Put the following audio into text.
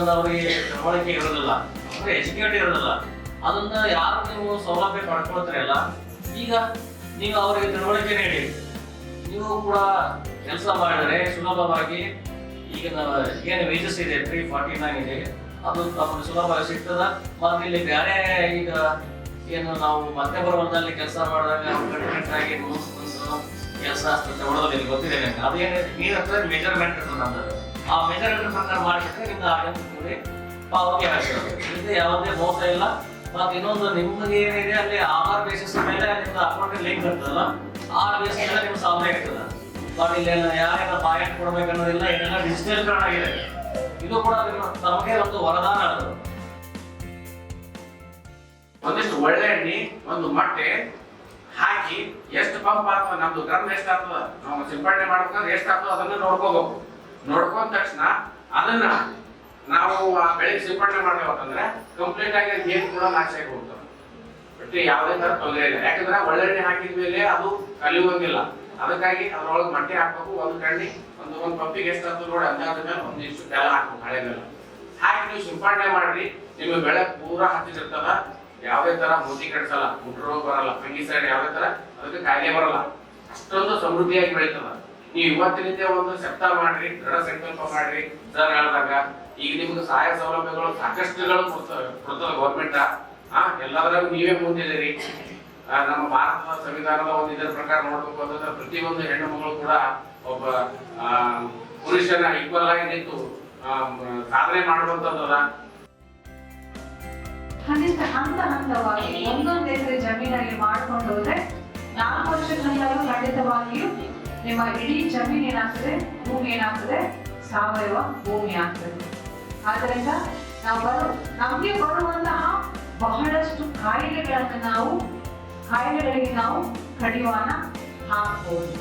ಯಾಕಂದ್ರೆ ಅವರಿಗೆ ತಿಳುವಳಿಕೆ ಇರೋದಿಲ್ಲ, ಅಂದ್ರೆ ಎಜುಕೇಟ್ ಇರೋದಿಲ್ಲ. ಅದನ್ನ ಯಾರು ನೀವು ಸೌಲಭ್ಯ ಪಡ್ಕೊಳ್ತೀರಲ್ಲ, ಈಗ ನೀವು ಅವರಿಗೆ ತಿಳುವಳಿಕೆ ನೀಡಿ ನೀವು ಕೂಡ ಕೆಲಸ ಮಾಡಿದರೆ ಸುಲಭವಾಗಿ ಈಗ ಏನು ವೇಜಸ್ ಇದೆ 349 ಇದೆ, ಅದು ನಮಗೆ ಸುಲಭವಾಗಿ ಸಿಗ್ತದ. ಮತ್ತೆ ಇಲ್ಲಿ ಬೇರೆ ಈಗ ಏನು ನಾವು ಮತ್ತೆ ಬರುವಂತಲ್ಲಿ ಕೆಲಸ ಮಾಡಿದಾಗ ಕಟ್ಟುಕಟ್ಟಾಗಿ ಕೆಲಸ ತಗೊಳ್ಳೋದಿಲ್ಲ, ಗೊತ್ತಿದೆ ನನಗೆ. ಅದೇನು ನೀರು ಹತ್ರ ಮೆಜರ್ಮೆಂಟ್ ಇರ್ತದೆ ನಮ್ಮದು, ಆ ಮೆಜರ್ಮೆಂಟ್ ಪ್ರಕಾರ ಮಾಡಿದ್ರೆ ನಿಮ್ದು ಆಡಳಿತ ಕೂಡಿ ಪಾವತಿ ಆಗ್ತದೆ. ಇದು ಯಾವುದೇ ಮೋಸ ಇಲ್ಲ. ಮತ್ತೆ ಇನ್ನೊಂದು ನಿಮ್ಗೆ ಏನಿದೆ ಅಲ್ಲಿ ಆಧಾರ್ ಬೇಸಿಸ್ ಮೇಲೆ ನಿಮ್ದು ಅಕೌಂಟ್ ಲಿಂಕ್ ಇರ್ತದಲ್ಲ, ಆ ಬೇಸಿಸ್ ಮೇಲೆ ನಿಮ್ಗೆ ಸಾಲ ಇರ್ತದೆ. ಬಟ್ ಇಲ್ಲೆಲ್ಲ ಯಾರೆಲ್ಲ ಪಾಯಿಂಟ್ ಕೊಡ್ಬೇಕನ್ನೋದಿಲ್ಲ, ಇದೆಲ್ಲ ಡಿಜಿಟಲ್ ಆಗಿದೆ. ಇದು ಕೂಡ ನಮಗೆ ಒಂದು ವರದಾನ ಅದು. ಒಂದಿಷ್ಟು ಒಳ್ಳೆ ಎಣ್ಣೆ ಒಂದು ಮೊಟ್ಟೆ ಹಾಕಿ ಎಷ್ಟು ಪಂಪ್ ಆಗ್ತದೆ, ನಮ್ದು ಡ್ರಮ್ ಎಷ್ಟು ಆಗ್ತದ, ನಾವು ಸಿಂಪಡಣೆ ಮಾಡ್ಬೇಕಾದ್ರೆ ಎಷ್ಟು ಆಗ್ತದೆ ಅದನ್ನ ನೋಡ್ಕೋಬೇಕು. ನೋಡ್ಕೊಂಡ ತಕ್ಷಣ ಅದನ್ನ ನಾವು ಆ ಬೆಳೆಗೆ ಸಿಂಪಡಣೆ ಮಾಡ್ಬೇಕಂದ್ರೆ ಕಂಪ್ಲೀಟ್ ಆಗಿ ನೀರು ಕೂಡ ನಾಶ ಆಗಿ ಹೋಗ್ತದೆ. ಬಟ್ ಯಾವುದೇ ತರ ತೊಂದರೆ ಇಲ್ಲ, ಯಾಕಂದ್ರೆ ಒಳ್ಳೆಣ್ಣೆ ಹಾಕಿದ ಮೇಲೆ ಅದು ಕಲಿಯುವಂಗಿಲ್ಲ. ಅದಕ್ಕಾಗಿ ಅದ್ರೊಳಗೆ ಮೊಟ್ಟೆ ಹಾಕ್ಬೇಕು. ಒಂದು ಕಣ್ಣಿ ಒಂದು ಪಂಪಿಗೆ ಎಷ್ಟು ಆಗ್ತದೆ ನೋಡಿ, ಅಂದಾಜ ಮೇಲೆ ಒಂದಿಷ್ಟು ಬೆಲ್ಲ ಹಾಕ್ಬೇಕು, ಹಳೆ ಬೆಲ್ಲ ಹಾಕಿ ನೀವು ಸಿಂಪಡಣೆ ಮಾಡ್ರಿ. ನಿಮ್ಮ ಬೆಳೆ ಪೂರಾ ಹತ್ತಿರ್ತದ, ಯಾವುದೇ ತರ ಮೂತಿ ಕಟ್ಸಲ್ಲ, ಮುಟ್ರೋ ಬರಲ್ಲ, ಫಂಗಿಸೈಡ್ ಯಾವುದೇ ತರ ಅದಕ್ಕೆ ಕಾಯಿಲೆ ಬರಲ್ಲ. ಅಷ್ಟೊಂದು ಸಮೃದ್ಧಿಯಾಗಿ ಬೆಳೀತದ. ನೀವು ಇವತ್ತಿನಿಂದ ಒಂದು ಸಪ್ತಾಹ ಮಾಡ್ರಿ, ದೃಢ ಸಂಕಲ್ಪ ಮಾಡ್ರಿ. ಸರ್ ಹೇಳಿದಾಗ ಈಗ ನಿಮ್ಗೆ ಸಹಾಯ ಸೌಲಭ್ಯಗಳು ಸಾಕಷ್ಟುಗಳು ಕೊಡ್ತದ ಗೌರ್ಮೆಂಟ್. ಎಲ್ಲದರಾಗೂ ನೀವೇ ಮುಂದಿದ್ದೀರಿ. ನಮ್ಮ ಭಾರತದ ಸಂವಿಧಾನದ ಒಂದು ಇದರ ಪ್ರಕಾರ ನೋಡ್ಬೇಕು ಅಂತಂದ್ರೆ ಪ್ರತಿಯೊಂದು ಹೆಣ್ಣು ಮಗಳು ಕೂಡ ಒಬ್ಬ ಪುರುಷನ ಈಕ್ವಲ್ ಆಗಿ ನಿಂತು ಸಾಧನೆ ಮಾಡುವಂತದ್ದಲ್ಲ. ಹಂತ ಹಂತವಾಗಿ ಒಂದೊಂದು ಎಕರೆ ಜಮೀನಲ್ಲಿ ಮಾಡ್ಕೊಂಡು ಹೋದ್ರೆ 4 ವರ್ಷಗಳಿಂದಲೂ ಖಂಡಿತವಾಗಿಯೂ ನಿಮ್ಮ ಇಡೀ ಜಮೀನು ಏನಾಗ್ತದೆ, ಭೂಮಿ ಏನಾಗ್ತದೆ, ಸಾವಯವ ಭೂಮಿ ಆಗ್ತದೆ. ಆದ್ದರಿಂದ ನಮಗೆ ಬರುವಂತಹ ಬಹಳಷ್ಟು ಕಾಯಿಲೆಗಳಿಗೆ ನಾವು ಕಡಿವಾಣ ಹಾಕಬಹುದು.